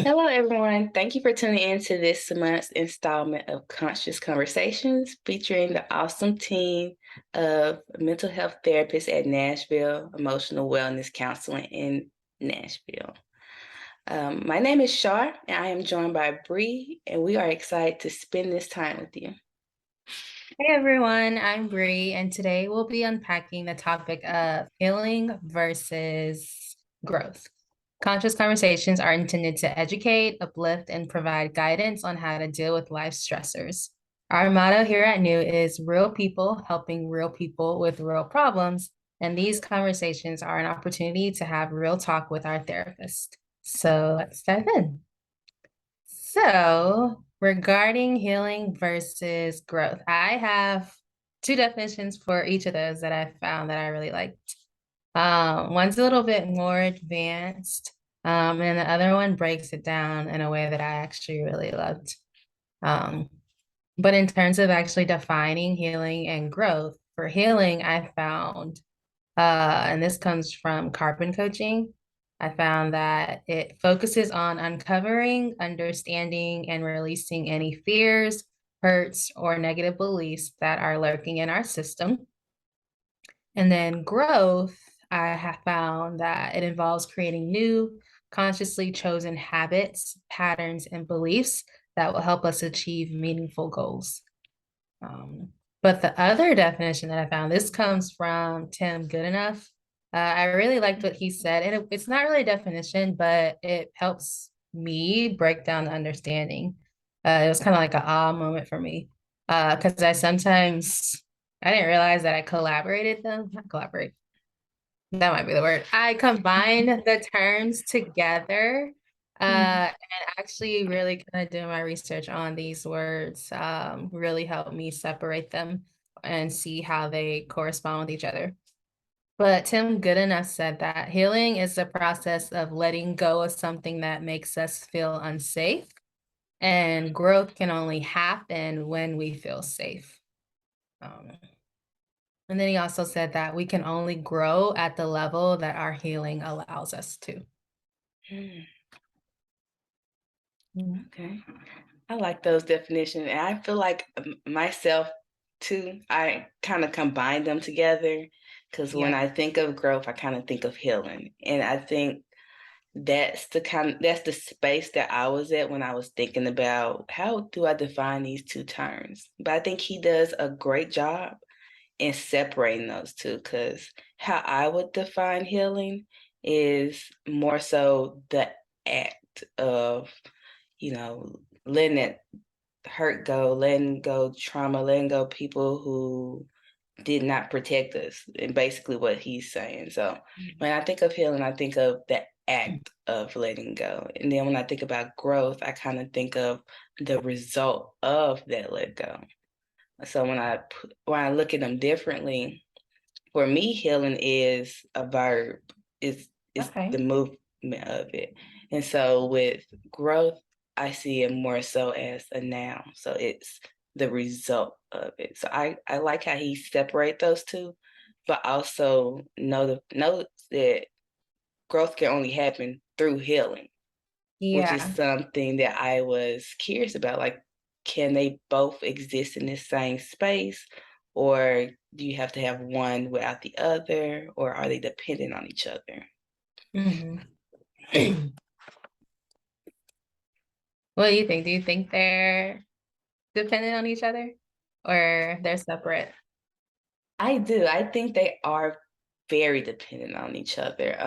Hello, everyone. Thank you for tuning in to this month's installment of Conscious Conversations featuring the awesome team of mental health therapists at Nashville, emotional wellness counseling in Nashville. My name is Shar, and I am joined by Bree, and we are excited to spend this time with you. Hey everyone, I'm Bree, and today we'll be unpacking the topic of healing versus growth. Conscious conversations are intended to educate, uplift, and provide guidance on how to deal with life stressors. Our motto here at New is real people helping real people with real problems, and these conversations are an opportunity to have real talk with our therapist. So let's dive in. So, regarding healing versus growth, I have two definitions for each of those that I found that I really liked. One's a little bit more advanced, and the other one breaks it down in a way that I actually really loved. Um, but in terms of actually defining healing and growth, for healing, I found and this comes from Carbon Coaching. I found that it focuses on uncovering, understanding, and releasing any fears, hurts, or negative beliefs that are lurking in our system. And then growth, I have found that it involves creating new, consciously chosen habits, patterns, and beliefs that will help us achieve meaningful goals. Um, but the other definition that I found, this comes from Tim Goodenough. I really liked what he said, and it's not really a definition, but it helps me break down the understanding. It was kind of like an ah moment for me because I didn't realize that I collaborated them, not collaborate, that might be the word. I combined the terms together and actually really kind of doing my research on these words really helped me separate them and see how they correspond with each other. But Tim Goodenough said that healing is the process of letting go of something that makes us feel unsafe, and growth can only happen when we feel safe. Um, and then he also said that we can only grow at the level that our healing allows us to. Mm, okay. I like those definitions. And I feel like myself too, I kind of combine them together because when Yeah. I think of growth, I kind of think of healing. And I think that's the space that I was at when I was thinking about how do I define these two terms. But I think he does a great job in separating those two because how I would define healing is more so the act of, letting it hurt go, letting go trauma, letting go people who did not protect us, and basically what he's saying. So when I think of healing, I think of the act of letting go. And then when I think about growth, I kind of think of the result of that let go. So when I look at them differently, for me, healing is a verb. Is the Okay. movement of it. And so with growth, I see it more so as a noun. So it's the result of it. So I like how he separate those two, but also know that growth can only happen through healing, which is Yeah. something that I was curious about. Like, can they both exist in the same space? Or do you have to have one without the other? Or are they dependent on each other? hmm What do you think? Do you think they're dependent on each other or they're separate? I do. I think they are very dependent on each other.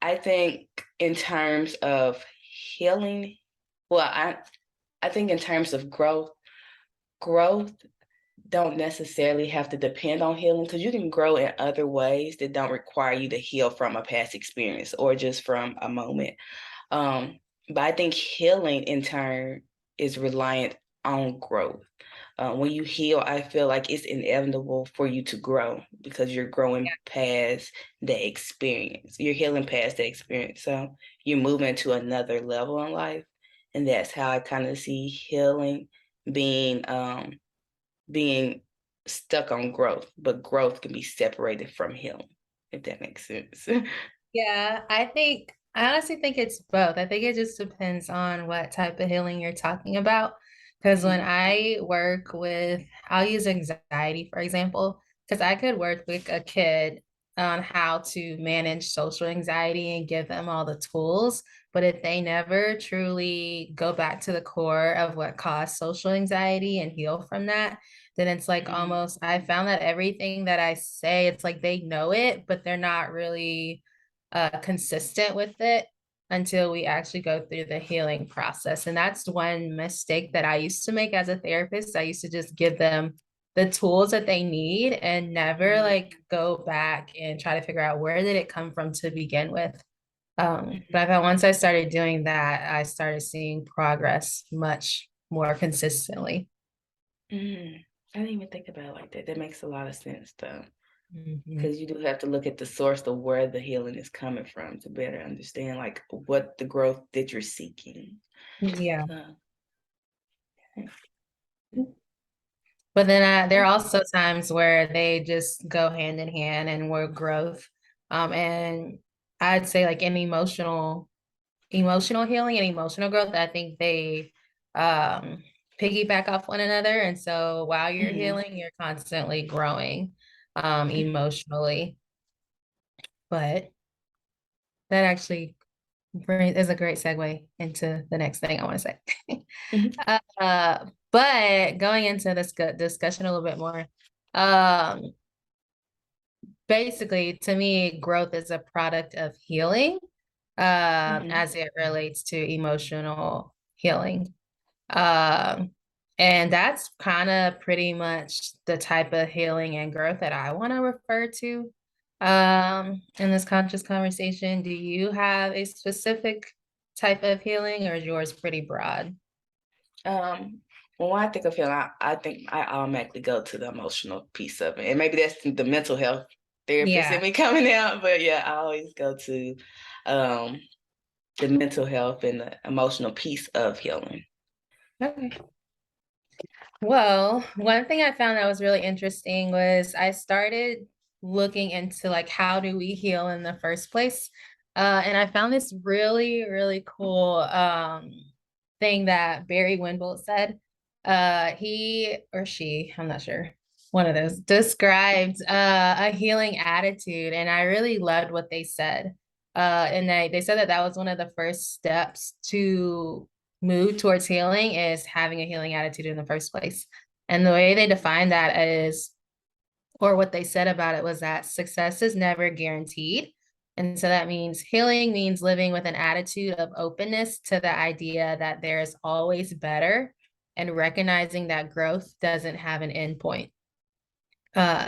I think in terms of healing, well, I think in terms of growth don't necessarily have to depend on healing because you can grow in other ways that don't require you to heal from a past experience or just from a moment. Um, but I think healing in turn is reliant on growth. When you heal, I feel like it's inevitable for you to grow because you're growing past the experience. You're healing past the experience. So you're moving to another level in life. And that's how I kind of see healing being being stuck on growth, but growth can be separated from healing, if that makes sense. Yeah, I think I honestly think it's both. I think it just depends on what type of healing you're talking about. Because when Mhm, I work with, I'll use anxiety, for example, because I could work with a kid on how to manage social anxiety and give them all the tools. But if they never truly go back to the core of what caused social anxiety and heal from that, then it's like mhm, almost, I found that everything that I say, it's like they know it, but they're not really consistent with it until we actually go through the healing process. And that's one mistake that I used to make as a therapist. I used to just give them the tools that they need and never mhm, like go back and try to figure out where did it come from to begin with. But I mhm, found once I started doing that, I started seeing progress much more consistently. mhm. I didn't even think about it like that. That makes a lot of sense, though, Mhm. because you do have to look at the source of where the healing is coming from to better understand, like, what the growth that you're seeking. Yeah. Uh, But then there are okay. also times where they just go hand in hand and where growth. And I'd say like in emotional healing and emotional growth, I think they um piggyback off one another. And so while you're Mhm, healing, you're constantly growing mhm, emotionally. But that actually is a great segue into the next thing I want to say. mhm, But going into this discussion a little bit more, um, basically, to me, growth is a product of healing, mhm. as it relates to emotional healing. Um, and that's kind of pretty much the type of healing and growth that I want to refer to in this conscious conversation. Do you have a specific type of healing, or is yours pretty broad? Um, well, when I think of healing, I think I automatically go to the emotional piece of it, and maybe that's the mental health therapist in Yeah. me coming out, but yeah, I always go to, um, the mental health and the emotional piece of healing. Okay. Well, one thing I found that was really interesting was I started looking into like how do we heal in the first place? And I found this really, really cool thing that Barry Winbolt said. He or she, I'm not sure, one of those, described a healing attitude. And I really loved what they said. And they said that that was one of the first steps to move towards healing is having a healing attitude in the first place. And the way they defined that is, or what they said about it was that success is never guaranteed. And so that means healing means living with an attitude of openness to the idea that there is always better and recognizing that growth doesn't have an end point.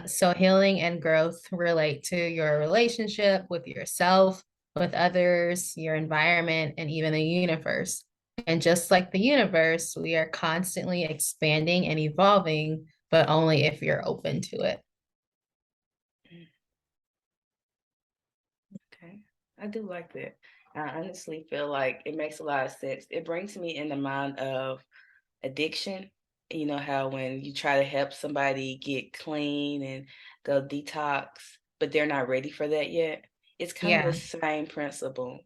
So healing and growth relate to your relationship with yourself, with others, your environment, and even the universe. And just like the universe, we are constantly expanding and evolving, but only if you're open to it. Mm, okay. I do like that. I honestly feel like it makes a lot of sense. It brings me in the mind of addiction. You know how when you try to help somebody get clean and go detox, but they're not ready for that yet. It's kind of the Yeah, same principle.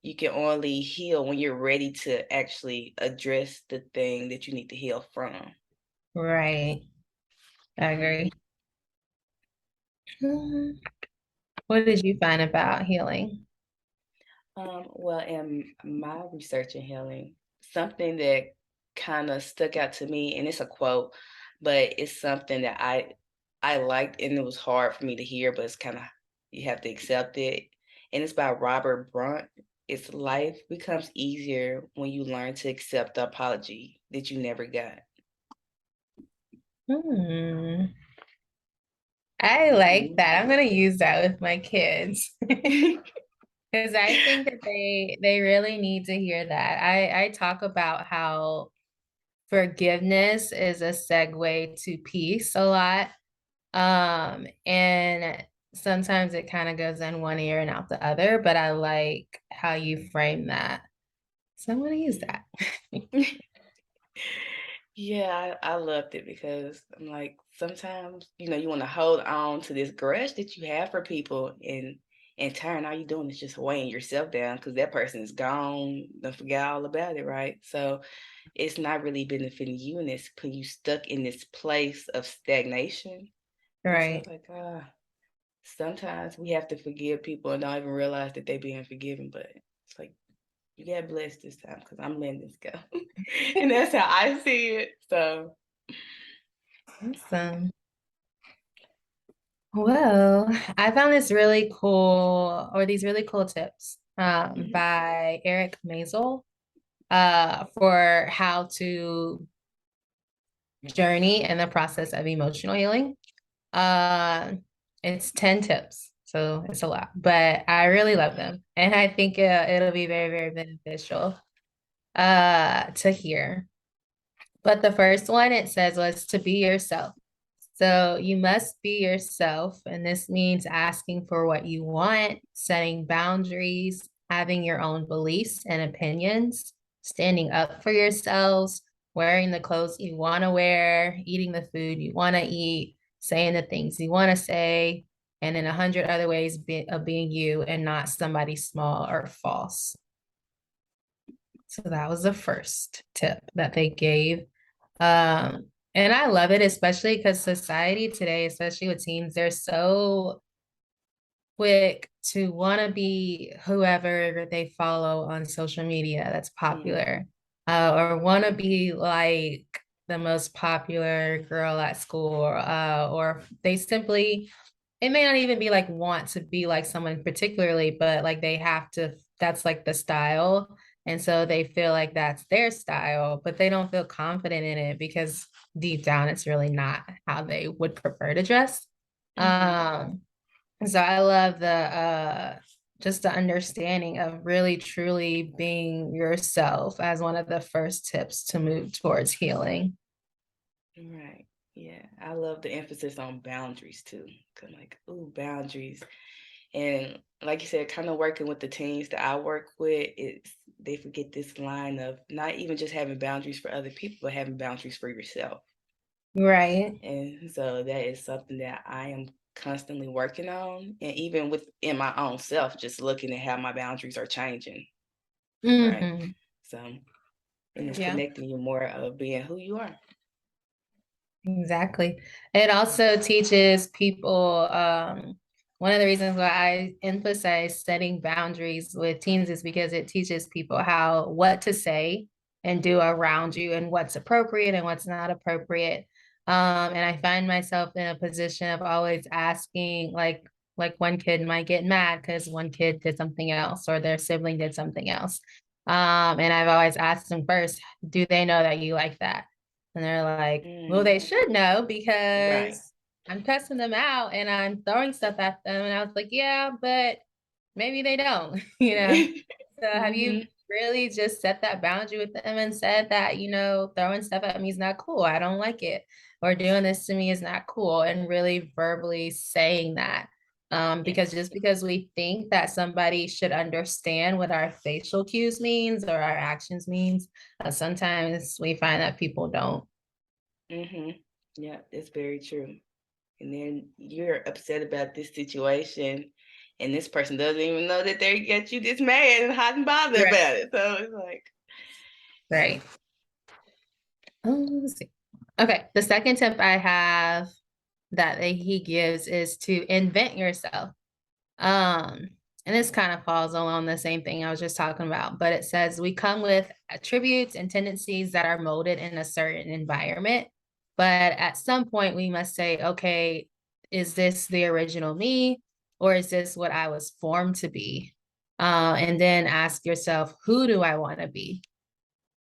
You can only heal when you're ready to actually address the thing that you need to heal from. right. I Mhm. agree. What did you find about healing? Well, in my research in healing, something that kind of stuck out to me, and it's a quote, but it's something that I liked, and it was hard for me to hear, but it's kind of you have to accept it. And it's by Robert Brunt. It's life becomes easier when you learn to accept the apology that you never got. Hmm. I like that. I'm gonna use that with my kids. Because I think that they really need to hear that. I talk about how forgiveness is a segue to peace a lot. And sometimes it kind of goes in one ear and out the other, but I like how you frame that. So I'm gonna use that. Yeah, I loved it because I'm like, sometimes, you know, you want to hold on to this grudge that you have for people, and In turn, all you're doing is just weighing yourself down because that person is gone, don't forget all about it, right? So it's not really benefiting you and it's putting you stuck in this place of stagnation. And so Right. it's like, sometimes we have to forgive people and don't even realize that they're being forgiven, but it's like you got blessed this time because I'm letting this go. And that's how I see it. So Awesome. Well, I found this really cool, or these really cool tips mhm. by Eric Maisel for how to journey in the process of emotional healing. Uh, it's 10 tips, so it's a lot, but I really love them. And I think it'll be very, very beneficial to hear. But the first one it says was to be yourself. So you must be yourself. And this means asking for what you want, setting boundaries, having your own beliefs and opinions, standing up for yourselves, wearing the clothes you want to wear, eating the food you want to eat, saying the things you want to say, and in 100 other ways of being you and not somebody small or false. So that was the first tip that they gave. And I love it, especially because society today, especially with teens, they're so quick to want to be whoever they follow on social media that's Mm, popular, or want to be like the most popular girl at school, or they simply, it may not even be like want to be like someone particularly, but like they have to, that's like the style. And so they feel like that's their style, but they don't feel confident in it because deep down it's really not how they would prefer to dress. mhm. Um, so I love the just the understanding of really truly being yourself as one of the first tips to move towards healing. Right. Yeah. I love the emphasis on boundaries too. 'Cause I'm like, ooh, boundaries. And like you said, kind of working with the teams that I work with, it's they forget this line of not even just having boundaries for other people, but having boundaries for yourself. Right. And so that is something that I am constantly working on. And even within my own self, just looking at how my boundaries are changing. Right. Hmm. So, and it's Yeah. connecting you more of being who you are. Exactly. It also teaches people, one of the reasons why I emphasize setting boundaries with teens is because it teaches people how, what to say and do around you and what's appropriate and what's not appropriate. And I find myself in a position of always asking, like one kid might get mad because one kid did something else or their sibling did something else. And I've always asked them first, do they know that you like that? And they're like, well, Mm, they should know right. because I'm cussing them out and I'm throwing stuff at them. And I was like, yeah, but maybe they don't, you know? So have you Hmm. really just set that boundary with them and said that, throwing stuff at me is not cool. I don't like it. Or doing this to me is not cool. And really verbally saying that. Because Yes. just because we think that somebody should understand what our facial cues means or our actions means, sometimes we find that people don't. Hmm. Yeah, it's very true. And then you're upset about this situation, and this person doesn't even know that they got you this mad and hot and bothered Right. about it. So it's like, Right. Let's see. Okay. The second tip I have that he gives is to invent yourself. Um, and this kind of falls along the same thing I was just talking about, but it says we come with attributes and tendencies that are molded in a certain environment. But at some point, we must say, okay, is this the original me or is this what I was formed to be? And then ask yourself, who do I want to be?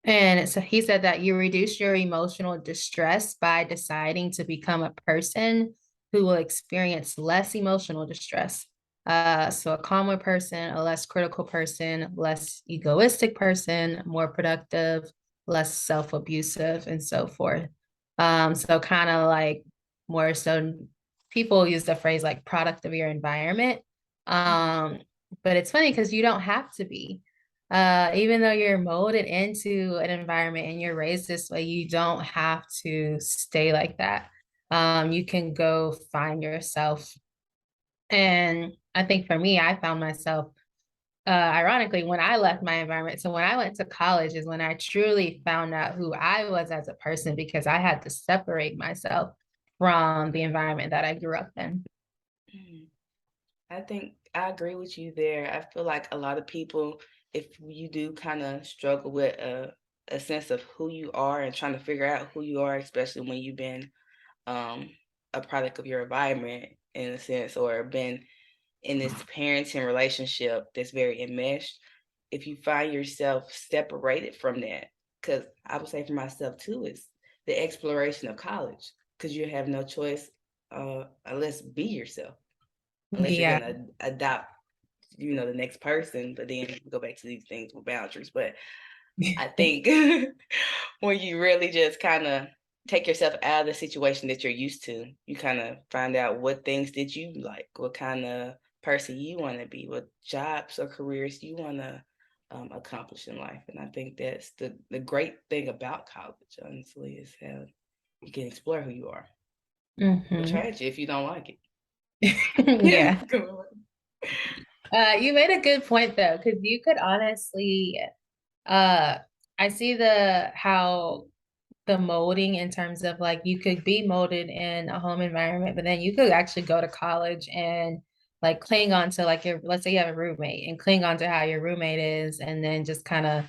And so he said that you reduce your emotional distress by deciding to become a person who will experience less emotional distress. So a calmer person, a less critical person, less egoistic person, more productive, less self-abusive, and so forth. So kind of like more so people use the phrase like product of your environment. mhm. Um, but it's funny because you don't have to be even though you're molded into an environment and you're raised this way, you don't have to stay like that. You can go find yourself And I think for me, I found myself ironically when I left my environment. So when I went to college is when I truly found out who I was as a person because I had to separate myself from the environment that I grew up in. Mm. I think I agree with you there. I feel like a lot of people, if you do kind of struggle with a sense of who you are and trying to figure out who you are, especially when you've been um, a product of your environment in a sense, or been in this parenting relationship that's very enmeshed, if you find yourself separated from that, because I would say for myself too, is the exploration of college, because you have no choice unless be yourself, unless you're Yeah. gonna adopt, the next person. But then go back to these things with boundaries. But I think when you really just kind of take yourself out of the situation that you're used to, you kind of find out what things did you like, what kind of person you want to be, what jobs or careers you want to accomplish in life. And I think that's the great thing about college, honestly, is how you can explore who you are. It'll Hmm. change you if you don't like it. Yeah. Yeah. You made a good point though, because you could honestly, uh, I see the how the molding in terms of like you could be molded in a home environment, but then you could actually go to college and like cling on to like your, let's say you have a roommate and cling on to how your roommate is, and then just kind of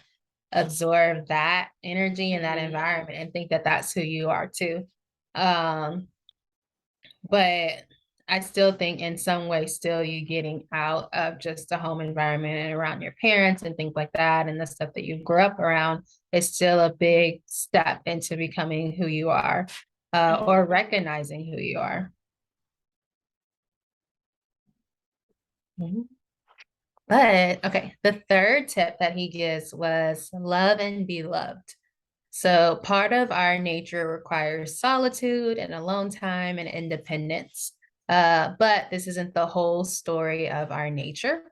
absorb that energy and that Mhm. environment and think that that's who you are too. Um, but I still think in some way, still you getting out of just the home environment and around your parents and things like that, and the stuff that you grew up around is still a big step into becoming who you are, or Mhm. recognizing who you are. Mhm. But okay, the third tip that he gives was love and be loved. So part of our nature requires solitude and alone time and independence. But this isn't the whole story of our nature.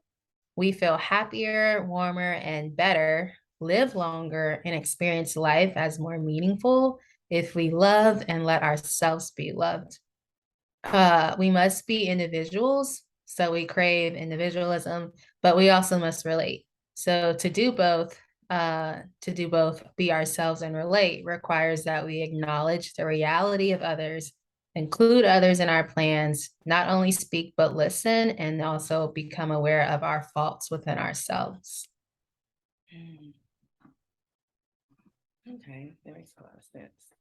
We feel happier, warmer, and better, live longer, and experience life as more meaningful if we love and let ourselves be loved. We must be individuals, so we crave individualism, but we also must relate. So to do both, be ourselves and relate requires that we acknowledge the reality of others, include others in our plans, not only speak but listen, and also become aware of our faults within ourselves. Mm. Okay, that makes a lot of sense.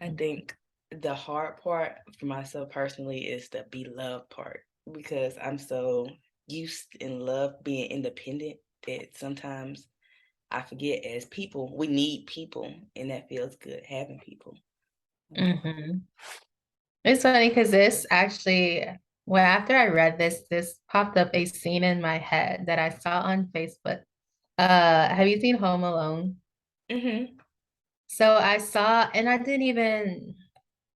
I think the hard part for myself personally is the be loved part, because I'm so used in love being independent that sometimes I forget as people, we need people, and that feels good having people. Um, Mhm. It's funny because this actually, well, after I read this, this popped up a scene in my head that I saw on Facebook. Have you seen Home Alone? mhm. So I saw, and I didn't even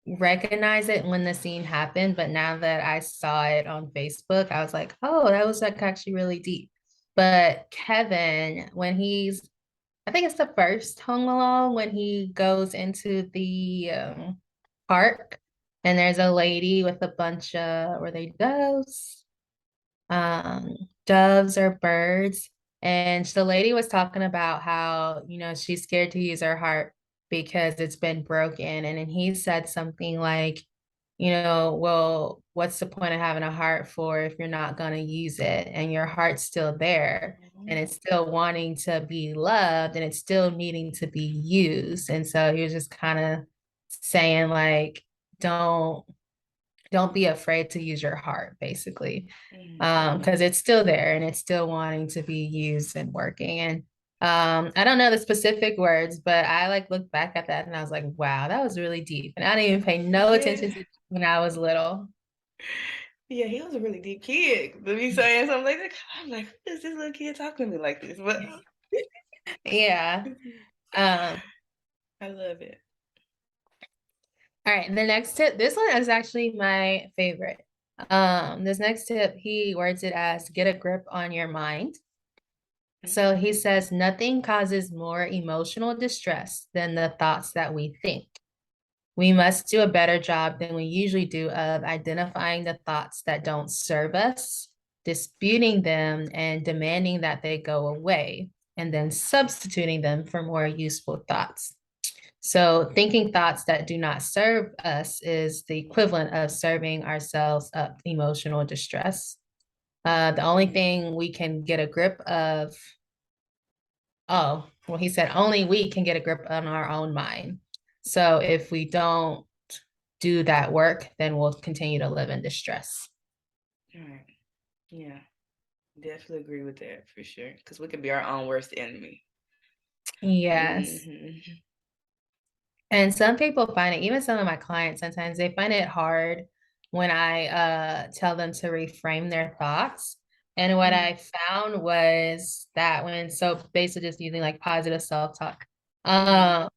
recognize it when the scene happened, but now that I saw it on Facebook, I was like, oh, that was like actually really deep. But Kevin, when he's, I think it's the first Home Alone when he goes into the park and there's a lady with a bunch of, were they doves? um, doves or birds. And the lady was talking about how, she's scared to use her heart because it's been broken. And then he said something like, well, what's the point of having a heart for if you're not going to use it and your heart's still there and it's still wanting to be loved and it's still needing to be used. And so he was just kind of saying like, don't don't be afraid to use your heart, basically, Mhm. because it's still there and it's still wanting to be used and working. And I don't know the specific words, but I like looked back at that and I was like, wow, that was really deep. And I didn't even pay no Yeah. attention to it when I was little. Yeah, he was a really deep kid to be saying something like that. I'm like, who is this little kid talking to me like this? But Yeah. Um, I love it. all right. The next tip, this one is actually my favorite. This next tip, he words it as get a grip on your mind. So he Mhm. says, nothing causes more emotional distress than the thoughts that we think. We must do a better job than we usually do of identifying the thoughts that don't serve us, disputing them, and demanding that they go away, and then substituting them for more useful thoughts. So, thinking thoughts that do not serve us is the equivalent of serving ourselves up emotional distress. The only thing we can get a grip of, oh, well, he said only we can get a grip on our own mind. So, if we don't do that work, then we'll continue to live in distress. All right. Yeah, definitely agree with that for sure. Because we can be our own worst enemy. Yes. Hmm. And some people find it, even some of my clients, sometimes they find it hard when I tell them to reframe their thoughts. And what Mm. I found was that when, so basically just using like positive self-talk. Hmm.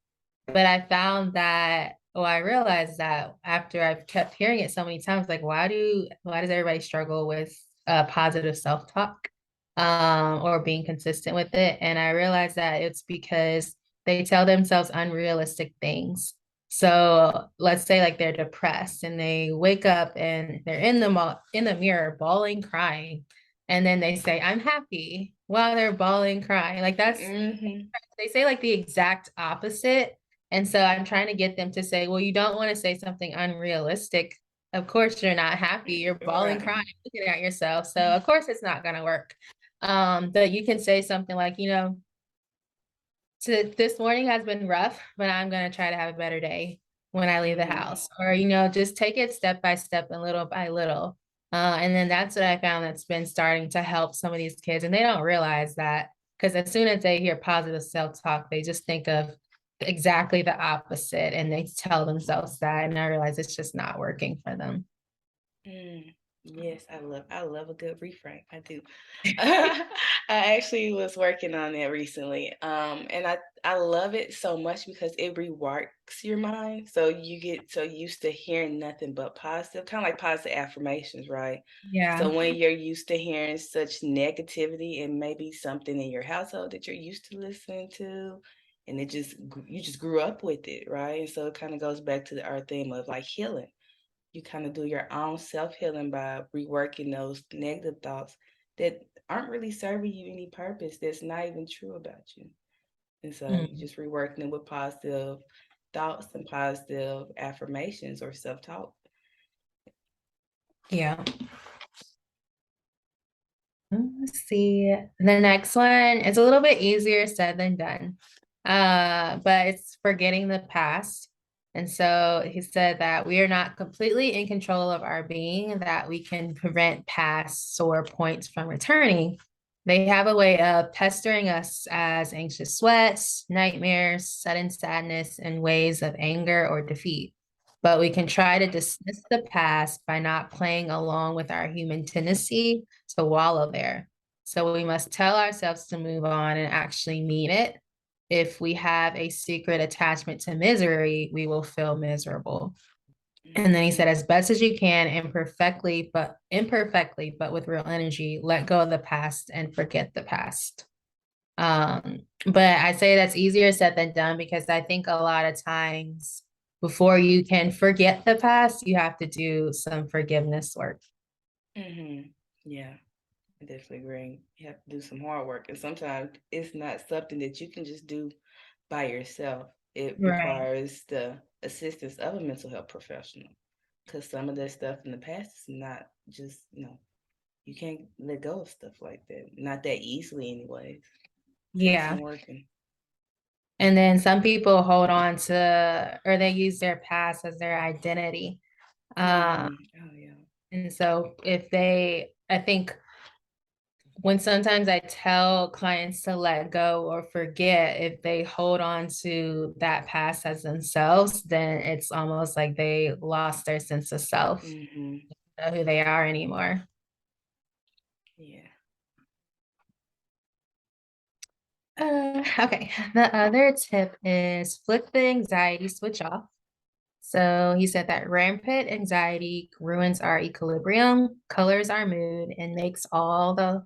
But I found that, well, I realized that after I've kept hearing it so many times, like, why does everybody struggle with positive self-talk or being consistent with it? And I realized that it's because they tell themselves unrealistic things. So let's say like they're depressed and they wake up and they're in the mirror, bawling, crying, and then they say, "I'm happy," while they're bawling, crying. Like that's Hmm. they say like the exact opposite. And so I'm trying to get them to say, well, you don't want to say something unrealistic. Of course, you're not happy. You're bawling, Right. crying, looking at yourself. So of course it's not going to work. But you can say something like, this morning has been rough, but I'm going to try to have a better day when I leave the Mm. house. Or, just take it step by step and little by little. And then that's what I found that's been starting to help some of these kids. And they don't realize that because as soon as they hear positive self talk, they just think of exactly the opposite and they tell themselves that. And I realize it's just not working for them. Mm. Yes, I love a good reframe. I do. I actually was working on that recently. And I love it so much because it reworks your mind. So you get so used to hearing nothing but positive, kind of like positive affirmations, right? Yeah. So when you're used to hearing such negativity and maybe something in your household that you're used to listening to, and you just grew up with it, right? And so it kind of goes back to our theme of like healing. You kind of do your own self healing by reworking those negative thoughts that aren't really serving you any purpose, that's not even true about you. And so you Mm, just reworking it with positive thoughts and positive affirmations or self talk. yeah. Let's see. The next one is a little bit easier said than done. But it's forgetting the past. And so he said that we are not completely in control of our being, that we can prevent past sore points from returning. They have a way of pestering us as anxious sweats, nightmares, sudden sadness, and waves of anger or defeat. But we can try to dismiss the past by not playing along with our human tendency to wallow there. So we must tell ourselves to move on and actually mean it. If we have a secret attachment to misery, we will feel miserable. And then he said, Mm-hmm. as best as you can, imperfectly, but with real energy, let go of the past and forget the past. But I say that's easier said than done because I think a lot of times before you can forget the past, you have to do some forgiveness work. Mm-hmm. Yeah, I definitely agree. You have to do some hard work. And sometimes it's not something that you can just do by yourself. It Right. requires the assistance of a mental health professional. Because some of that stuff in the past is not just, you can't let go of stuff like that. Not that easily, anyways. Takes Yeah. some working. And then some people hold on to, or they use their past as their identity. Uh, Oh, yeah. and so I think when sometimes I tell clients to let go or forget, if they hold on to that past as themselves, then it's almost like they lost their sense of self, Mm-hmm. who they are anymore. Yeah. Okay. The other tip is flip the anxiety switch off. So he said that rampant anxiety ruins our equilibrium, colors our mood, and makes all the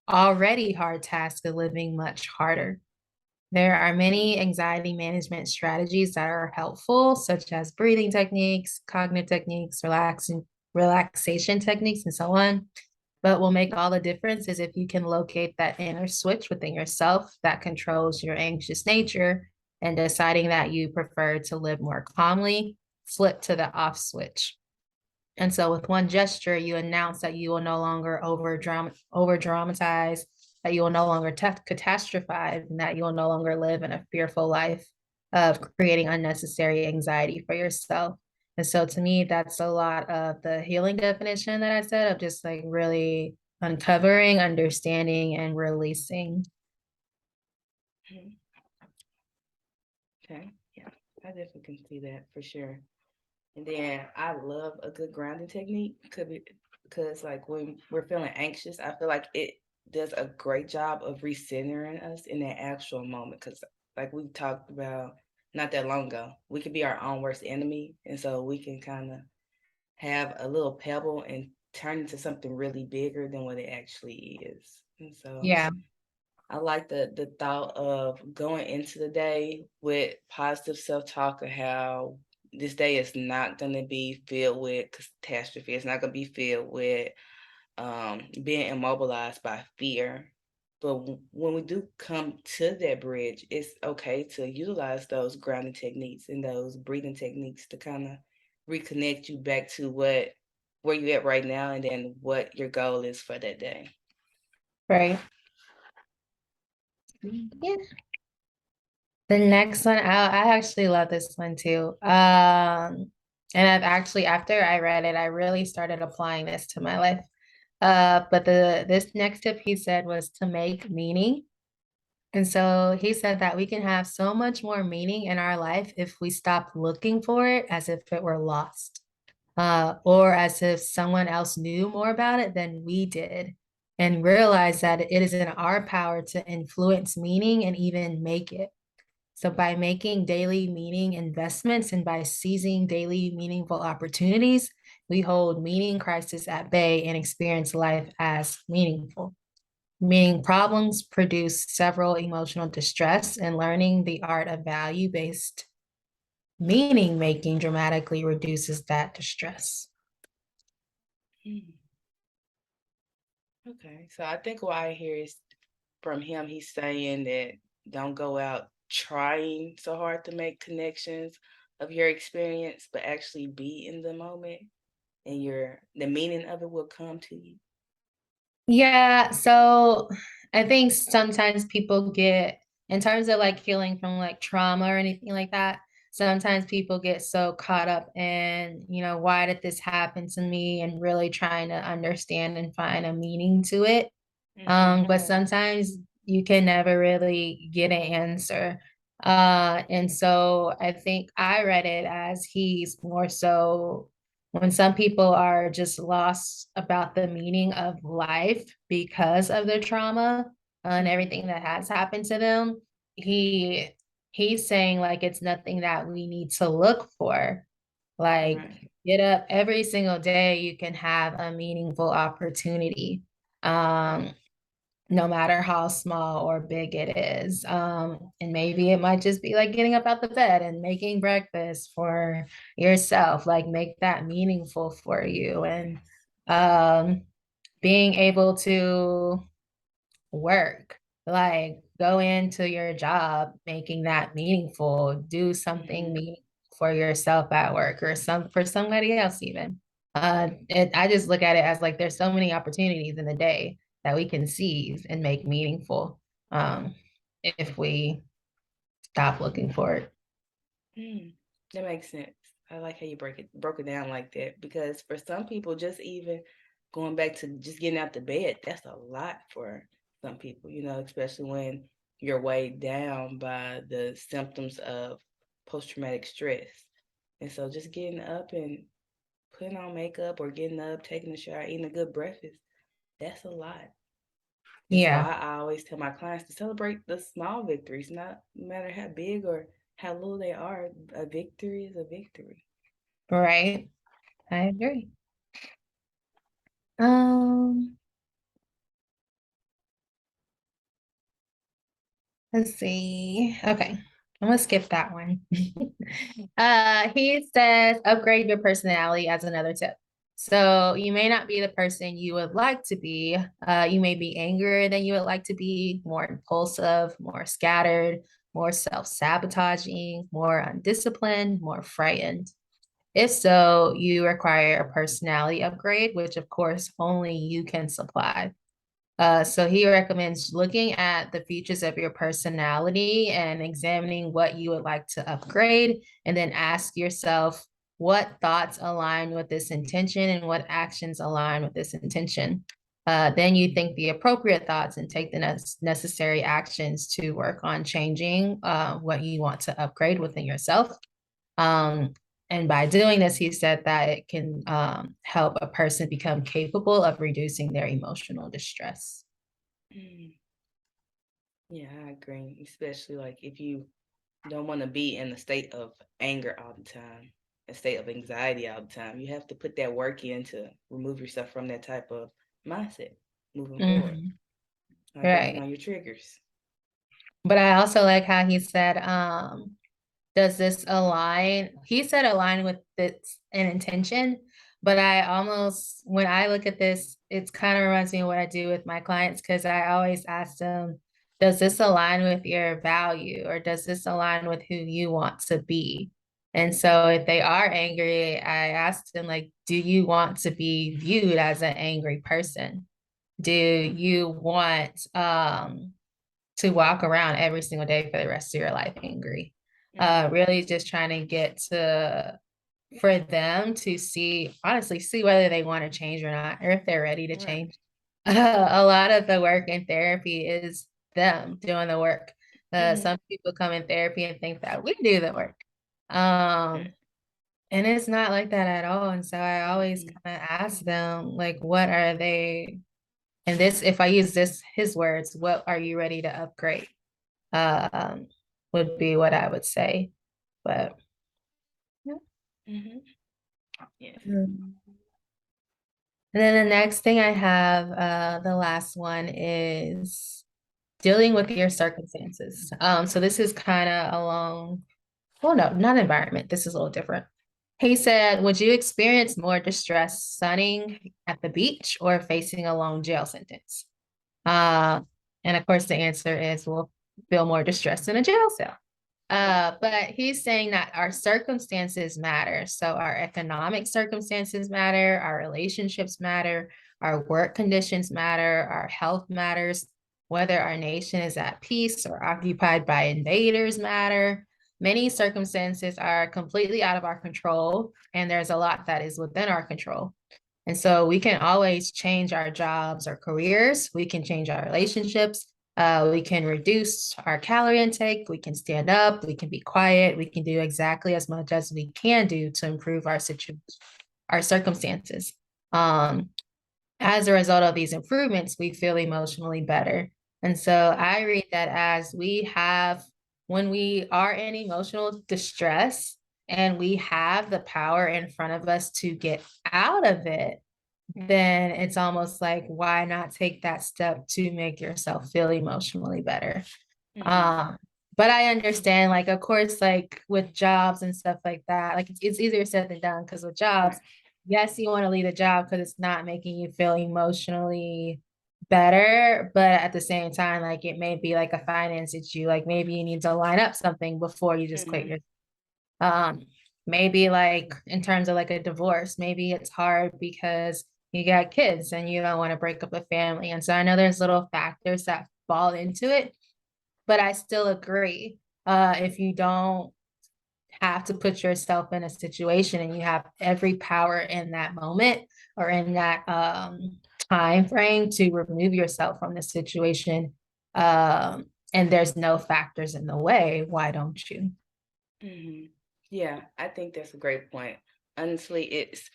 already hard task of living much harder. There are many anxiety management strategies that are helpful, such as breathing techniques, cognitive techniques, relaxation techniques, and so on. But will make all the difference is if you can locate that inner switch within yourself that controls your anxious nature and deciding that you prefer to live more calmly, flip to the off switch. And so with one gesture, you announce that you will no longer over dramatize, that you will no longer catastrophize, and that you will no longer live in a fearful life of creating unnecessary anxiety for yourself. And so to me, that's a lot of the healing definition that I said of just like really uncovering, understanding, and releasing. Mhm. Okay. Yeah, I definitely can see that for sure. And then I love a good grounding technique because like when we're feeling anxious, I feel like it does a great job of recentering us in that actual moment. Because like we talked about not that long ago, we could be our own worst enemy, and so we can kind of have a little pebble and turn into something really bigger than what it actually is. And so Yeah, I like the thought of going into the day with positive self-talk of how this day is not going to be filled with catastrophe. It's not going to be filled with being immobilized by fear. But when we do come to that bridge, it's okay to utilize those grounding techniques and those breathing techniques to kind of reconnect you back to where you at right now, and then what your goal is for that day. right. Yeah. The next one, I actually love this one too. And I've actually, after I read it, I really started applying this to my life. But this next tip he said was to make meaning. And so he said that we can have so much more meaning in our life if we stop looking for it as if it were lost, or as if someone else knew more about it than we did, and realize that it is in our power to influence meaning and even make it. So, by making daily meaning investments and by seizing daily meaningful opportunities, we hold meaning crisis at bay and experience life as meaningful. Meaning problems produce several emotional distress, and learning the art of value based meaning making dramatically reduces that distress. Mm, okay, so I think what I hear is from him, he's saying that don't go out trying so hard to make connections of your experience, but actually be in the moment, and the meaning of it will come to you. Yeah, so I think sometimes people get, in terms of like healing from like trauma or anything like that, sometimes people get so caught up in, why did this happen to me and really trying to understand and find a meaning to it. But sometimes you can never really get an answer. And so I think I read it as he's more so when some people are just lost about the meaning of life because of their trauma and Mhm. everything that has happened to them, he he's saying like it's nothing that we need to look for. Like Right. get up every single day, you can have a meaningful opportunity. Um, no matter how small or big it is. And maybe it might just be like getting up out the bed and making breakfast for yourself, like make that meaningful for you. And um, being able to work, like go into your job, making that meaningful, do something Mhm. meaningful for yourself at work or for somebody else even. I just look at it as like there's so many opportunities in the day that we can seize and make meaningful, if we stop looking for it. Mm, that makes sense. I like how you broke it down like that, because for some people, just even going back to just getting out the bed, that's a lot for some people, especially when you're weighed down by the symptoms of post-traumatic stress. And so just getting up and putting on makeup or getting up, taking a shower, eating a good breakfast, that's a lot. And so Yeah, I always tell my clients to celebrate the small victories, not no matter how big or how little they are. A victory is a victory. right. I agree. Um, Let's see. Okay. I'm gonna skip that one. He says upgrade your personality as another tip. So you may not be the person you would like to be. You may be angrier than you would like to be, more impulsive, more scattered, more self-sabotaging, more undisciplined, more frightened. If so, you require a personality upgrade, which of course only you can supply. So he recommends looking at the features of your personality and examining what you would like to upgrade, and then ask yourself what thoughts align with this intention and what actions align with this intention. Then you think the appropriate thoughts and take the necessary actions to work on changing what you want to upgrade within yourself. Um, and by doing this, he said that it can help a person become capable of reducing their emotional distress. Mm. Yeah, I agree. Especially like if you don't want to be in a state of anger all the time, a state of anxiety all the time. You have to put that work in to remove yourself from that type of mindset moving forward, Mhm. like working Right. on your triggers. But I also like how he said, does this align? He said align with this an intention, but I almost, when I look at this, it's kind of reminds me of what I do with my clients because I always ask them, does this align with your value or does this align with who you want to be? And so if they are angry, I ask them like, do you want to be viewed as an angry person? Do you want to walk around every single day for the rest of your life angry? Mm-hmm. Really just trying to get to for them to see, honestly, see whether they want to change or not, or if they're ready to Right. change. A lot of the work in therapy is them doing the work. Mm-hmm. Some people come in therapy and think that we do the work. Um, and it's not like that at all. And so I always Mm-hmm. kind of ask them, like, what are they, and this, if I use this, his words, what are you ready to upgrade? Um, would be what I would say. But yeah. Mm-hmm. Yes. Mm. And then the next thing I have, the last one is dealing with your circumstances. So this is kind of along, well, no, not environment. This is a little different. He said, would you experience more distress sunning at the beach or facing a long jail sentence? Uh, and of course, the answer is we'll feel more distress in a jail cell. Right. But he's saying that our circumstances matter. So our economic circumstances matter, our relationships matter, our work conditions matter, our health matters, whether our nation is at peace or occupied by invaders matter. Many circumstances are completely out of our control, and there's a lot that is within our control. And so we can always change our jobs or careers. We can change our relationships. We can reduce our calorie intake. We can stand up. We can be quiet. We can do exactly as much as we can do to improve our situation, our circumstances. Um, as a result of these improvements, we feel emotionally better. And so I read that as when we are in emotional distress and we have the power in front of us to get out of it, then it's almost like, why not take that step to make yourself feel emotionally better? Mm-hmm. Um, but I understand, like, of course, like with jobs and stuff like that, like it's easier said than done because with jobs, Right. yes, you want to leave a job because it's not making you feel emotionally better, but at the same time, like it may be like a finance issue, like maybe you need to line up something before you just quit Mm-hmm. your um, maybe like in terms of like a divorce, maybe it's hard because you got kids and you don't want to break up a family. And so I know there's little factors that fall into it, but I still agree. If you don't have to put yourself in a situation and you have every power in that moment or in that time frame to remove yourself from the situation, and there's no factors in the way, why don't you? Mm-hmm. Yeah, I think that's a great point. Honestly, it's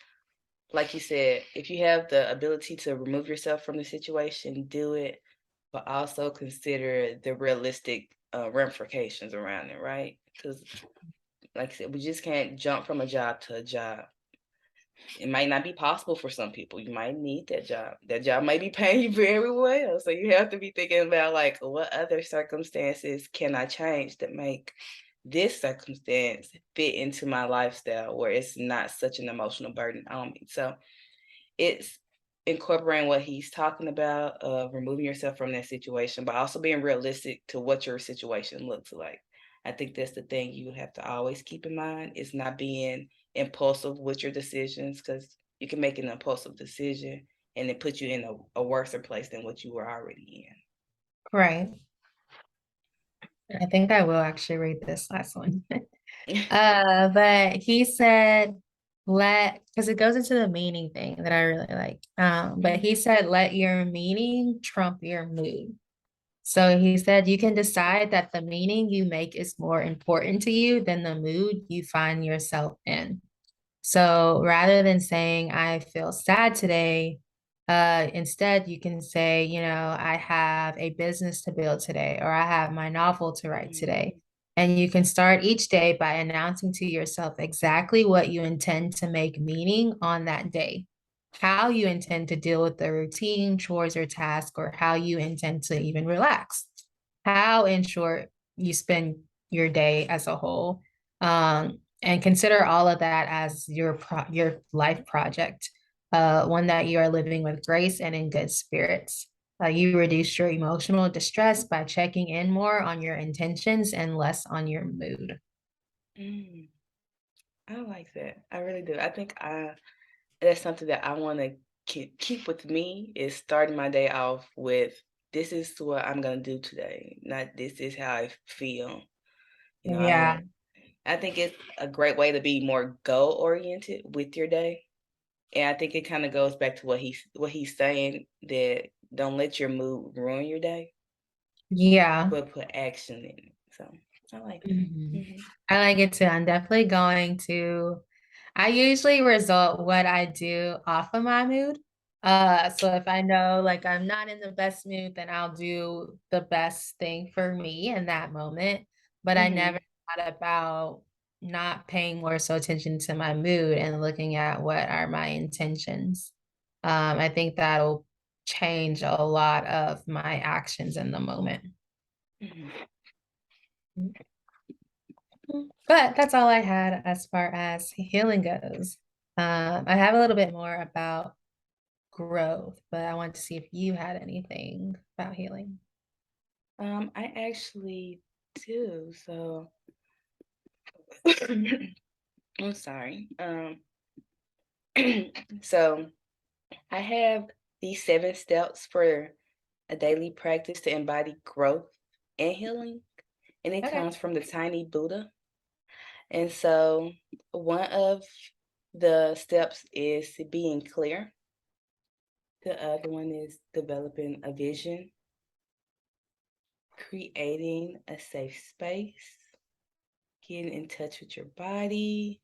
like you said, if you have the ability to remove yourself from the situation, do it, but also consider the realistic ramifications around it, right? Because, like I said, we just can't jump from a job to a job. It might not be possible for some people. You might need that job. That job might be paying you very well. So you have to be thinking about like what other circumstances can I change that make this circumstance fit into my lifestyle where it's not such an emotional burden on me. So it's incorporating what he's talking about, removing yourself from that situation, but also being realistic to what your situation looks like. I think that's the thing you have to always keep in mind is not being impulsive with your decisions because you can make an impulsive decision and it puts you in a worse place than what you were already Right. I think I will actually read this last one. in. But he said, because it goes into the meaning thing that I really like. But he said, let your meaning trump your mood. So he said, you can decide that the meaning you make is more important to you than the mood you find yourself in. So rather than saying, I feel sad today, instead you can say, I have a business to build today, or I have my novel to write today. Mhm. And you can start each day by announcing to yourself exactly what you intend to make meaning on that day, how you intend to deal with the routine, chores, or task, or how you intend to even relax, how, in short, you spend your day as a whole. And consider all of that as your life project, one that you are living with grace and in good spirits. You reduce your emotional distress by checking in more on your intentions and less on your mood. Mm, I like that. I really do. I think that's something that I want to keep with me is starting my day off with this is what I'm gonna do today, not this is how I feel. I Yeah. don't. I think it's a great way to be more goal oriented with your day, and I think it kind of goes back to what he's saying that don't let your mood ruin your day, Yeah. but put action in it. So I like that. Mhm. Hmm. I like it too. I'm definitely going to, I usually result what I do off of my mood. So if I know like I'm not in the best mood, then I'll do the best thing for me in that moment. But I never Hmm. thought about not paying more so attention to my mood and looking at what are my intentions. I think that'll change a lot of my actions in the moment. Hmm. But that's all I had as far as healing goes. I have a little bit more about growth, but I want to see if you had anything about healing. I actually do. So I'm sorry. So I have these 7 steps for a daily practice to embody growth and healing, and it Okay. comes from the tiny Buddha. And so one of the steps is being clear. The other one is developing a vision, creating a safe space, getting in touch with your body,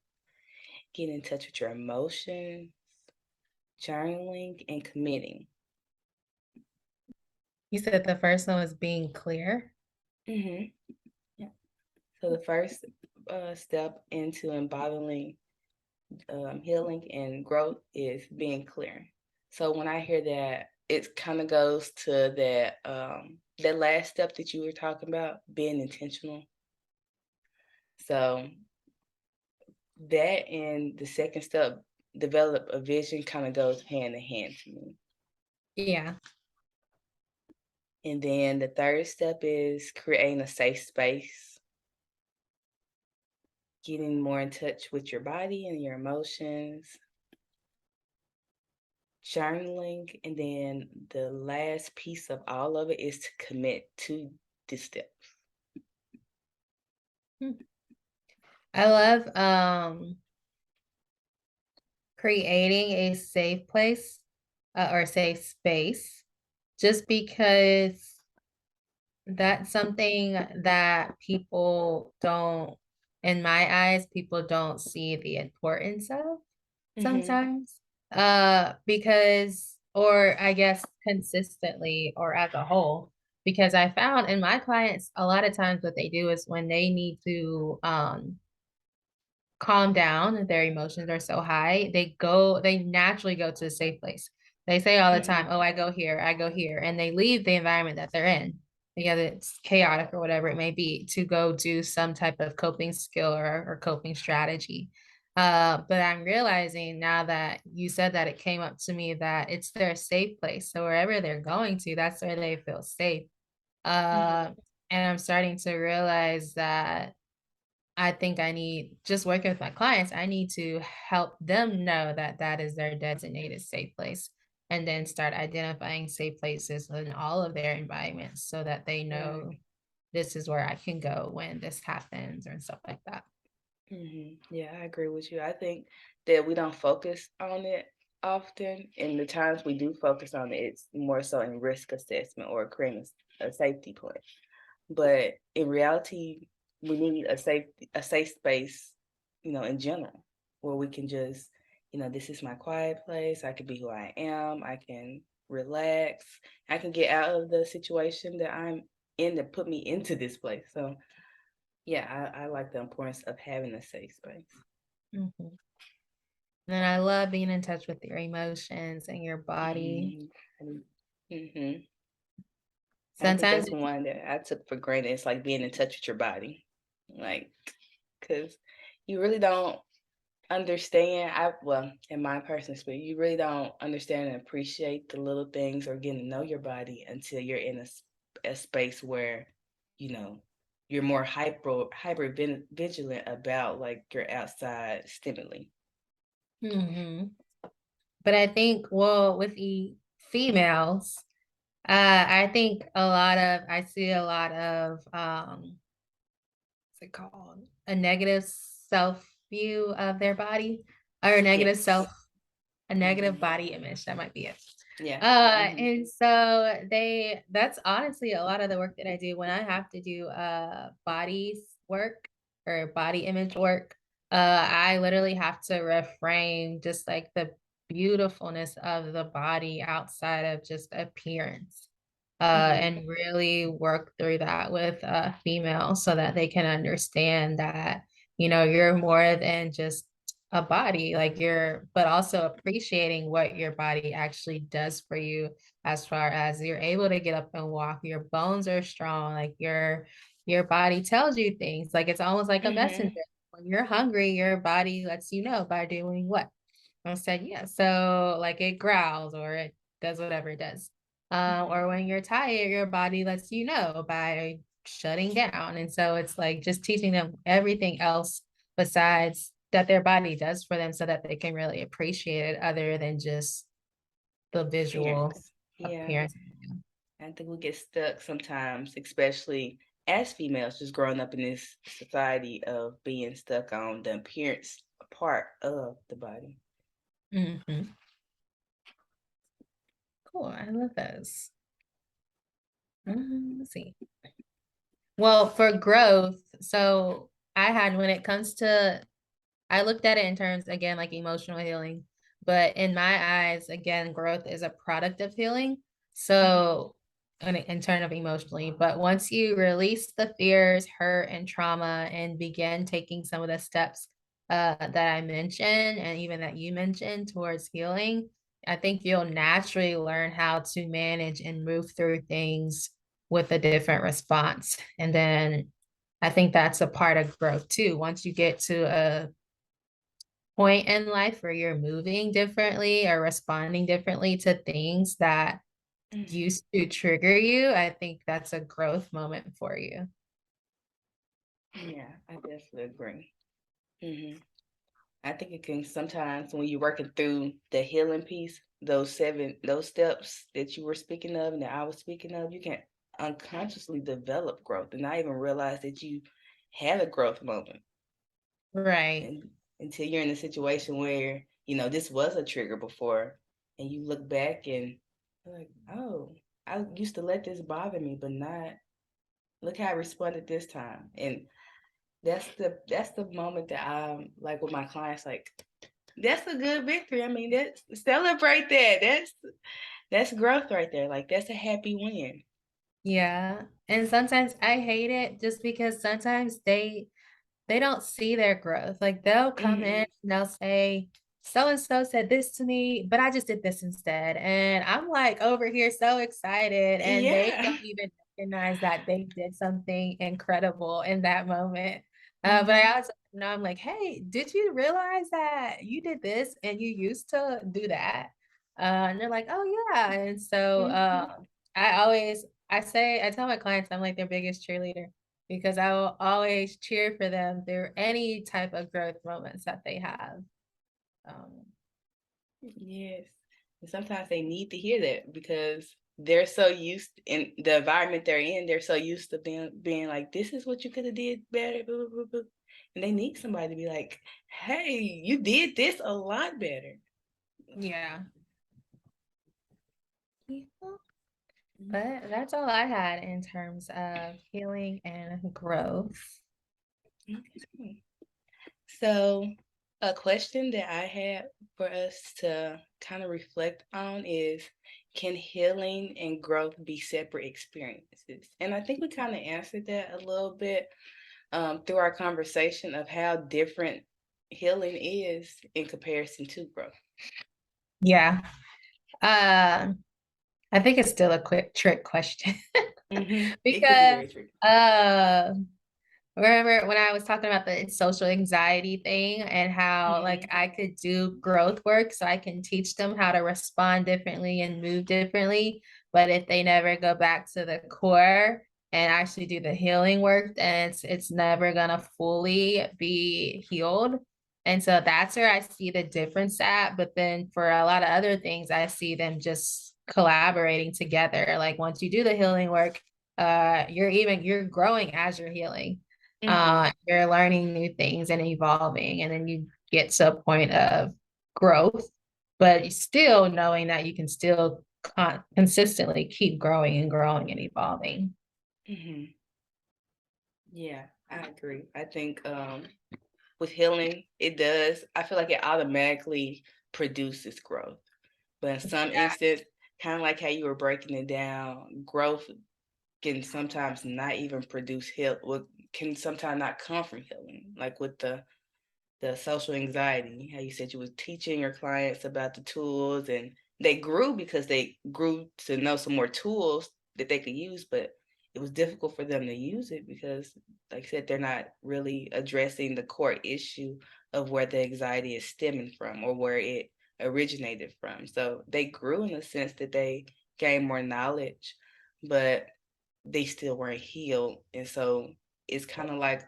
getting in touch with your emotions, journaling, and committing. You said the first one was being clear. Hmm. Yeah. So the first step into embodying healing and growth is being clear. So when I hear that, it kind of goes to that last step that you were talking about, being intentional. So that and the second step, develop a vision, kind of goes hand in hand to me. Yeah. And then the third step is creating a safe space, getting more in touch with your body and your emotions, journaling, and then the last piece of all of it is to commit to the steps. Hmm. I love creating a safe place or safe space just because that's something that people don't, in my eyes, people don't see the importance of Mhm. sometimes. Because, or I guess consistently or as a whole, because I found in my clients, a lot of times what they do is when they need to calm down, their emotions are so high, they naturally go to a safe place. They say all the time, Mhm. "Oh, I go here," and they leave the environment that they're in because it's chaotic or whatever it may be to go do some type of coping skill or coping strategy. But I'm realizing now that you said that it came up to me that it's their safe place. So wherever they're going to, that's where they feel safe. Uh, Mhm. and I'm starting to realize that I think I need just working with my clients, I need to help them know that that is their designated safe place, and then start identifying safe places in all of their environments so that they Right. know this is where I can go when this happens or stuff like that. Yeah, I agree with you. I think that we don't focus on it often, and the times we do focus on it, it's more so in risk assessment or creating a safety plan. But in reality, we need a safe space, in general, where we can just, this is my quiet place. I can be who I am. I can relax. I can get out of the situation that I'm in that put me into this place. So yeah, I like the importance of having a safe space. Mhm. And I love being in touch with your emotions and your body. Mhm. Mhm. I think Sometimes that's one that I took for granted. It's like being in touch with your body, like, because you really don't understand. Well, in my personal experience, you really don't understand and appreciate the little things or getting to know your body until you're in a space where, you know, you're more vigilant about like your outside stimuli. mhm. But I think, well, with the females, I think I see a lot of, what's it called? A negative self view of their body or Yes. a negative Hmm. body image. That might be it. Yeah. Hmm. And so that's honestly a lot of the work that I do when I have to do body work or body image work. I literally have to reframe just like the beautifulness of the body outside of just appearance. Hmm. And really work through that with females so that they can understand that, you're more than just a body, like but also appreciating what your body actually does for you as far as you're able to get up and walk, your bones are strong, like your body tells you things, like it's almost like a messenger. Hmm. When you're hungry, your body lets you know by doing what? I said, yeah. So like it growls or it does whatever it does. Or Hmm. when you're tired, your body lets you know by shutting down. And so it's like just teaching them everything else besides that their body does for them so that they can really appreciate it other than just the visual Appearance. Yeah. appearance. I think we get stuck sometimes, especially as females, just growing up in this society of being stuck on the appearance part of the body. Mhm. Cool. I love those. Let's see. Well, for growth, so when it comes to I looked at it in terms, again, like emotional healing, but in my eyes, again, growth is a product of healing. Mhm. So, in terms of emotionally, but once you release the fears, hurt, and trauma and begin taking some of the steps that I mentioned and even that you mentioned towards healing, I think you'll naturally learn how to manage and move through things with a different response. And then I think that's a part of growth too. Once you get to a point in life where you're moving differently or responding differently to things that Mhm. used to trigger you, I think that's a growth moment for you. Yeah, I definitely agree. Hmm. I think it can sometimes when you're working through the healing piece, those steps that you were speaking of and that I was speaking of, you can unconsciously develop growth and not even realize that you had a growth moment. Right. And until you're in a situation where this was a trigger before, and you look back and you're like, oh, I used to let this bother me, but not look how I responded this time. And that's the moment that I'm like with my clients, like that's a good victory. I mean, that's celebrate that. That's growth right there. Like that's a happy win. Yeah. And sometimes I hate it just because sometimes they don't see their growth. Like they'll come in Mhm. and they'll say, so and so said this to me, but I just did this instead. And I'm like over here so excited, and they Yeah. don't even recognize that they did something incredible in that moment. But I Mhm. also know I'm like, hey, did you realize that you did this and you used to do that? And they're like, oh yeah. And so Mhm. I tell my clients I'm like their biggest cheerleader because I will always cheer for them through any type of growth moments that they have. Um, Yes. And sometimes they need to hear that because they're so used in the environment they're in, they're so used to being like, this is what you could have did better, blah, blah, blah, blah. And they need somebody to be like, hey, you did this a lot better. yeah. Yeah. Mhm. But that's all I had in terms of healing and growth. Okay. So, a question that I had for us to kind of reflect on is, can healing and growth be separate experiences? And I think we kind of answered that a little bit through our conversation of how different healing is in comparison to growth. Yeah. Uh, I think it's still a quick trick question It could be because very tricky. uh remember when I was talking about the social anxiety thing and how like Hmm. I could do growth work so I can teach them how to respond differently and move differently. But if they never go back to the core and actually do the healing work, then it's never gonna fully be healed. And so that's where I see the difference at. But then for a lot of other things, I see them just collaborating together. Like once you do the healing work, you're growing as you're healing. Hmm. You're learning new things and evolving, and then you get to a point of growth, but still knowing that you can still consistently keep growing and growing and evolving. Hmm. Yeah, I agree. I think with healing, it does. I feel like it automatically produces growth. But in some instance, kind of like how you were breaking it down, growth can sometimes not even produce heal. What can sometimes not come from healing, like with the social anxiety. How you said you was teaching your clients about the tools, and they grew because they grew to know some more tools that they could use, but it was difficult for them to use it because, like I said, they're not really addressing the core issue of where the anxiety is stemming from or where it originated from. So they grew in the sense that they gained more knowledge, but they still weren't healed. And so it's kind of like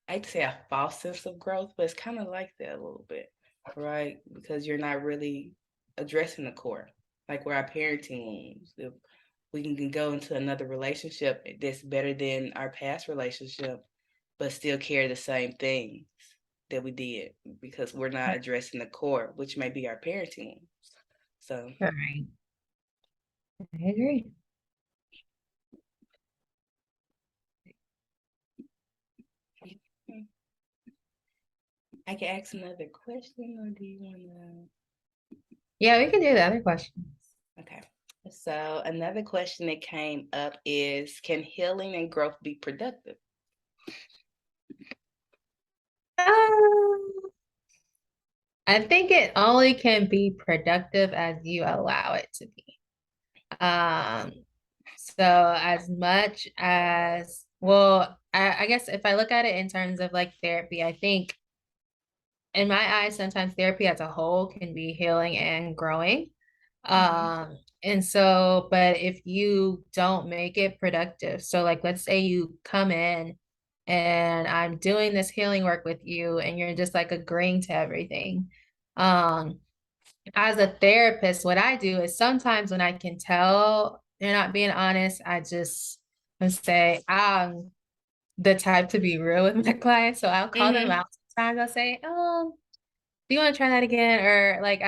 I'd say a false sense of growth, but it's kind of like that a little bit, right? Because you're not really addressing the core, like where our parenting wounds. If we can go into another relationship that's better than our past relationship, but still carry the same things that we did because we're not addressing the core, which may be our parenting wounds. So All right. I agree. I can ask another question, or do you want to? Yeah, we can do the other questions. Okay. So another question that came up is, can healing and growth be productive? Um, I think it only can be productive as you allow it to be. Um, so as much as, well, I guess if I look at it in terms of like therapy, I think in my eyes, sometimes therapy as a whole can be healing and growing. Mhm. And so, but if you don't make it productive, so like let's say you come in and I'm doing this healing work with you and you're just like agreeing to everything. Um, as a therapist, what I do is sometimes when I can tell they're not being honest, I just say, the type to be real with my clients. So I'll call them Mhm. out sometimes. I'll say, do you want to try that again? Or like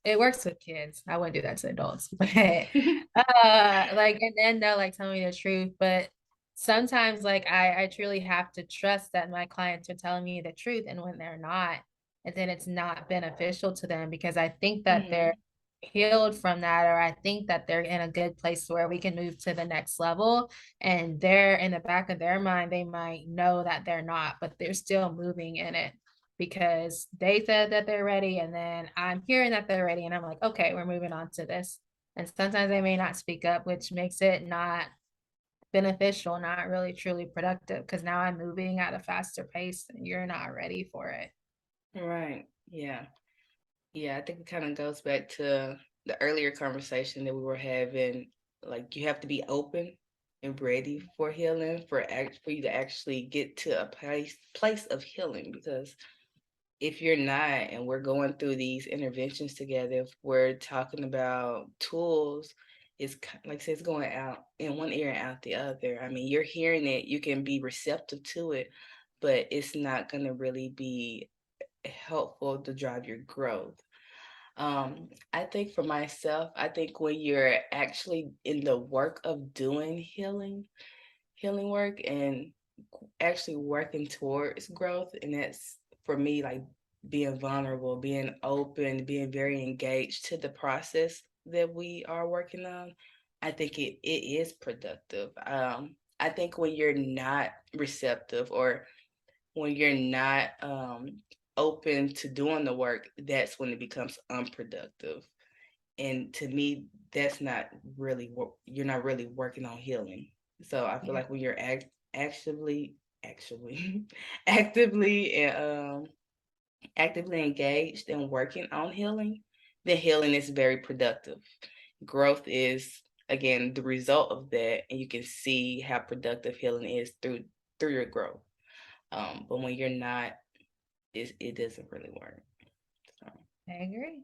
it works with kids. I wouldn't do that to adults, but like, and then they'll like tell me the truth. But sometimes like I truly have to trust that my clients are telling me the truth. And when they're not, and then it's not beneficial to them because I think that they're Mhm. healed from that, or I think that they're in a good place where we can move to the next level. And they're in the back of their mind, they might know that they're not, but they're still moving in it because they said that they're ready. And then I'm hearing that they're ready. And I'm like, okay, we're moving on to this. And sometimes they may not speak up, which makes it not beneficial, not really truly productive. Because now I'm moving at a faster pace and you're not ready for it. Right. Yeah. Yeah, I think it kind of goes back to the earlier conversation that we were having. Like you have to be open and ready for healing for you to actually get to a place of healing. Because if you're not, and we're going through these interventions together, if we're talking about tools, like I said, it's going out in one ear and out the other. I mean, you're hearing it, you can be receptive to it, but it's not going to really be helpful to drive your growth. I think for myself, I think when you're actually in the work of doing healing work and actually working towards growth, and that's for me like being vulnerable, being open, being very engaged to the process that we are working on. I think it is productive. I think when you're not receptive or when you're not open to doing the work, that's when it becomes unproductive. And to me, that's not really what you're not really working on healing. So I feel Yeah. like when you're actually actively and actively engaged and working on healing, then healing is very productive. Growth is again the result of that, and you can see how productive healing is through your growth. But when you're not, it doesn't really work. So, I agree.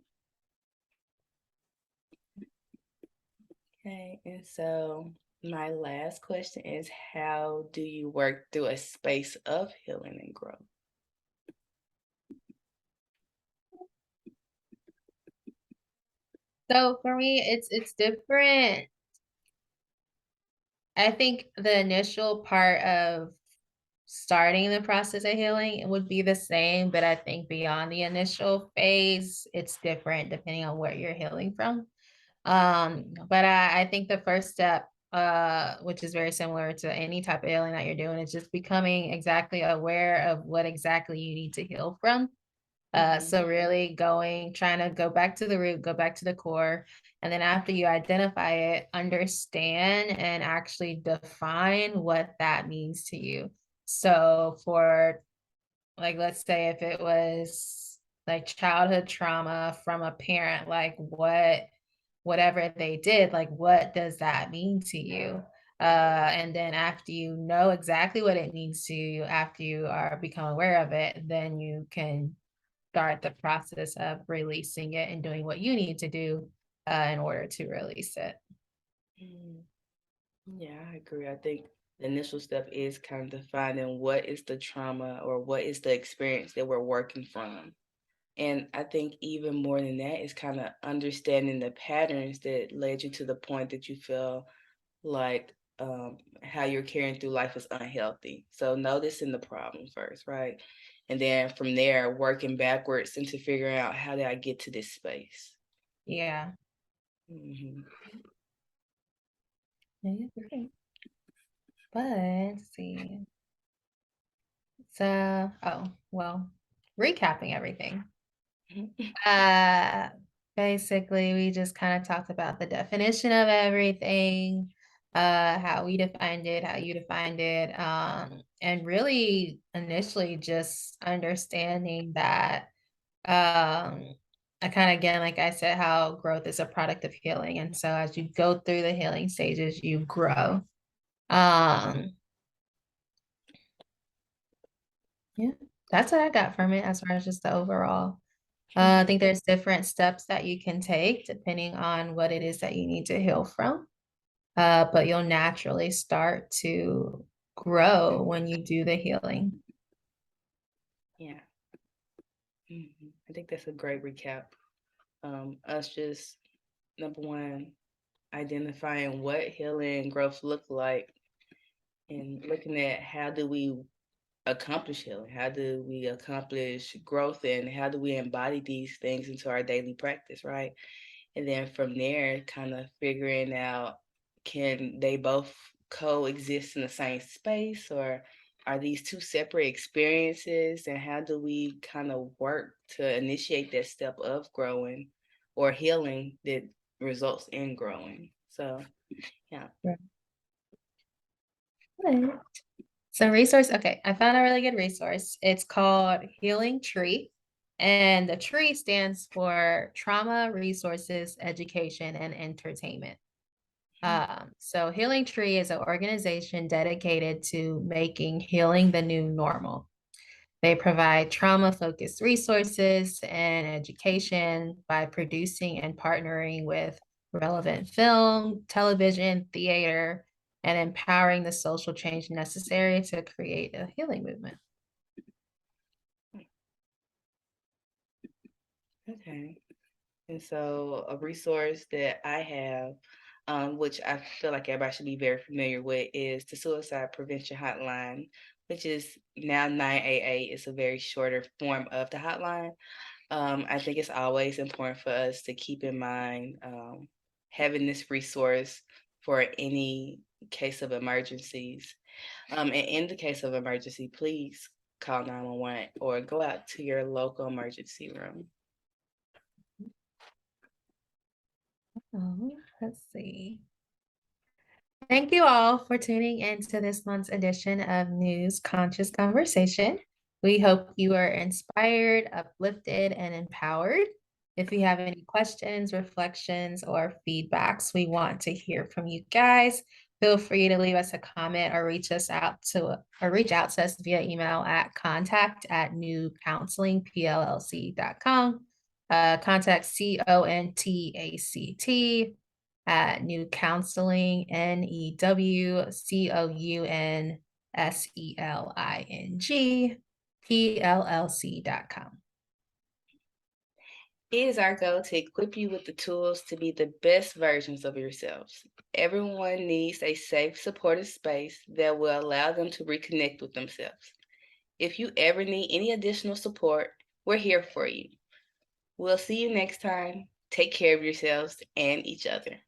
okay, and so my last question is, how do you work through a space of healing and growth? So for me, it's different. I think the initial part of starting the process of healing would be the same, but I think beyond the initial phase, it's different depending on where you're healing from. But I think the first step, which is very similar to any type of healing that you're doing, is just becoming exactly aware of what exactly you need to heal from. Hmm. So really trying to go back to the root, go back to the core. And then after you identify it, understand and actually define what that means to you. So for like, let's say if it was like childhood trauma from a parent, like whatever they did, like what does that mean to you? And then after you know exactly what it means to you, after you are become aware of it, then you can start the process of releasing it and doing what you need to do in order to release it. Mm, yeah, I agree. I think the initial step is kind of defining what is the trauma or what is the experience that we're working from. And I think even more than that is kind of understanding the patterns that led you to the point that you feel like how you're carrying through life is unhealthy. So noticing the problem first, right? And then from there, working backwards into figuring out how did I get to this space. Yeah. Hmm. Yeah, great. But let's see. So, oh, well, recapping everything. Uh, Basically, we just kind of talked about the definition of everything, how we defined it, how you defined it, and really initially just understanding that, I kind of again, like I said, how growth is a product of healing, and so as you go through the healing stages, you grow. Um, yeah, that's what I got from it as far as just the overall. I think there's different steps that you can take depending on what it is that you need to heal from. But you'll naturally start to grow when you do the healing. Yeah. I think that's a great recap. Us just number one, identifying what healing and growth look like and looking at how do we accomplish healing, how do we accomplish growth, and how do we embody these things into our daily practice, right? And then from there, kind of figuring out, can they both coexist in the same space, or are these two separate experiences? And how do we kind of work to initiate that step of growing or healing that results in growing? So, yeah. Right. So resource, okay, I found a really good resource. It's called Healing Tree, and the tree stands for Trauma Resources, Education, and Entertainment. So Healing Tree is an organization dedicated to making healing the new normal. They provide trauma-focused resources and education by producing and partnering with relevant film, television, theater, and empowering the social change necessary to create a healing movement. Okay. And so a resource that I have, which I feel like everybody should be very familiar with, is the Suicide Prevention Hotline, which is now 988. It's a very shorter form of the hotline. I think it's always important for us to keep in mind having this resource for any case of emergencies. And in the case of emergency, please call 911 or go out to your local emergency room. Oh, let's see. Thank you all for tuning into this month's edition of News Conscious Conversation. We hope you are inspired, uplifted, and empowered. If you have any questions, reflections, or feedbacks, we want to hear from you guys. Feel free to leave us a comment or reach out to us via email at contact@newcounselingpllc.com. Contact CONTACT at New Counseling, NEWCOUNSELING It is our goal to equip you with the tools to be the best versions of yourselves. Everyone needs a safe, supportive space that will allow them to reconnect with themselves. If you ever need any additional support, we're here for you. We'll see you next time. Take care of yourselves and each other.